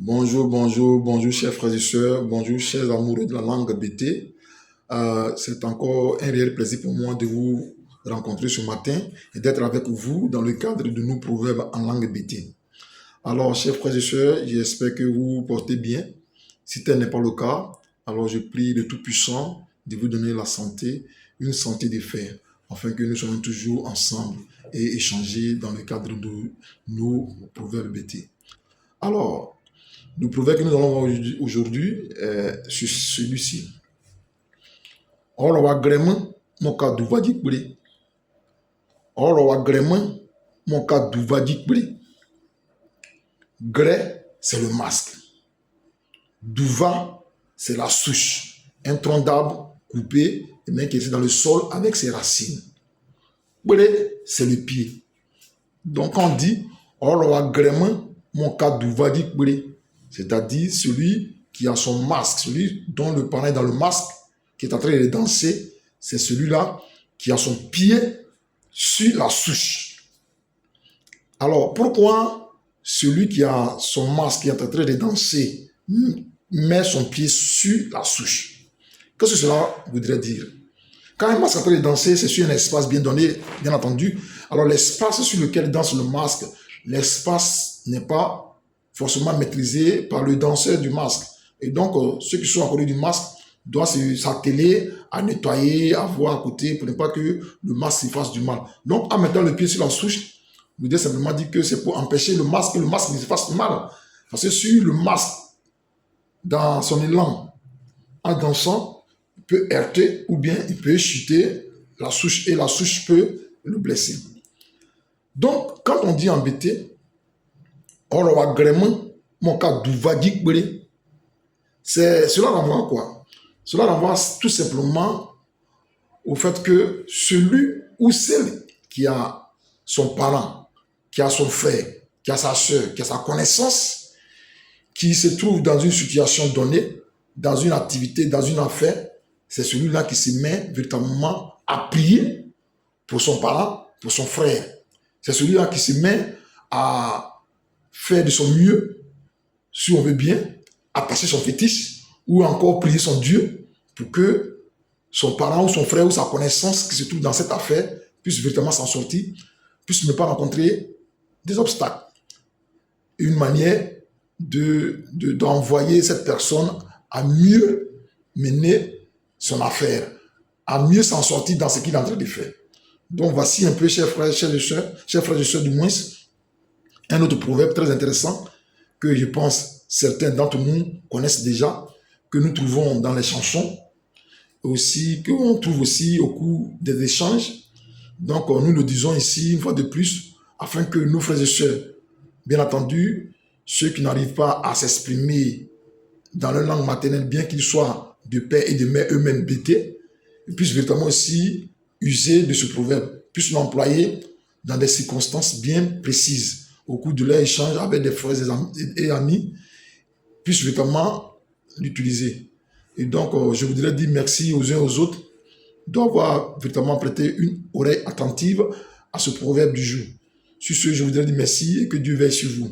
Bonjour, bonjour, bonjour, chers frères et sœurs, bonjour, chers amoureux de la langue BT. C'est encore un réel plaisir pour moi de vous rencontrer ce matin et d'être avec vous dans le cadre de nos proverbes en langue BT. Alors, chers frères et sœurs, j'espère que vous vous portez bien. Si tel n'est pas le cas, alors je prie le Tout-Puissant de vous donner la santé, une santé de fer, afin que nous soyons toujours ensemble et échanger dans le cadre de nos proverbes BT. Alors, le proverbe que nous allons voir aujourd'hui est celui-ci. Oro wa grema moka duvadi kple. Oro wa grema moka duvadi kple. Grès, c'est le masque. Duva, c'est la souche. Un tronc d'arbre coupé et qui est dans le sol avec ses racines. Kple, c'est le pied. Donc on dit Oro wa grema moka duvadi kple. C'est-à-dire celui qui a son masque, celui dont le parent est dans le masque, qui est en train de danser, c'est celui-là qui a son pied sur la souche. Alors, pourquoi celui qui a son masque, qui est en train de danser, met son pied sur la souche? Qu'est-ce que cela voudrait dire? Quand un masque est en train de danser, c'est sur un espace bien donné, bien entendu. Alors, l'espace sur lequel danse le masque, l'espace n'est pas forcément maîtrisé par le danseur du masque. Et donc, ceux qui sont à côté du masque doivent s'atteler à nettoyer, à voir à côté pour ne pas que le masque s'y fasse du mal. Donc, en mettant le pied sur la souche, l'idée simplement dit que c'est pour empêcher le masque que le masque ne se fasse mal. Parce que si le masque, dans son élan, en dansant, il peut heurter ou bien il peut chuter la souche et la souche peut le blesser. Donc, quand on dit embêter, cela renvoie à quoi? Cela renvoie tout simplement au fait que celui ou celle qui a son parent, qui a son frère, qui a sa soeur, qui a sa connaissance, qui se trouve dans une situation donnée, dans une activité, dans une affaire, c'est celui-là qui se met véritablement à prier pour son parent, pour son frère. C'est celui-là qui se met à faire de son mieux, si on veut bien, à passer son fétiche, ou encore prier son Dieu pour que son parent ou son frère ou sa connaissance qui se trouve dans cette affaire puisse véritablement s'en sortir, puisse ne pas rencontrer des obstacles. Une manière d'envoyer cette personne à mieux mener son affaire, à mieux s'en sortir dans ce qu'il est en train de faire. Donc voici un peu, chers frères et sœurs du moins, un autre proverbe très intéressant que je pense certains d'entre nous connaissent déjà, que nous trouvons dans les chansons, aussi qu'on trouve aussi au cours des échanges. Donc nous le disons ici une fois de plus, afin que nos frères et sœurs, bien entendu, ceux qui n'arrivent pas à s'exprimer dans leur langue maternelle, bien qu'ils soient de père et de mère eux-mêmes bêtés, puissent véritablement aussi user de ce proverbe, puissent l'employer dans des circonstances bien précises au cours de leur échange avec des frères et amis, puissent véritablement l'utiliser. Et donc, je voudrais dire merci aux uns aux autres d'avoir véritablement prêté une oreille attentive à ce proverbe du jour. Sur ce, je voudrais dire merci et que Dieu veille sur vous.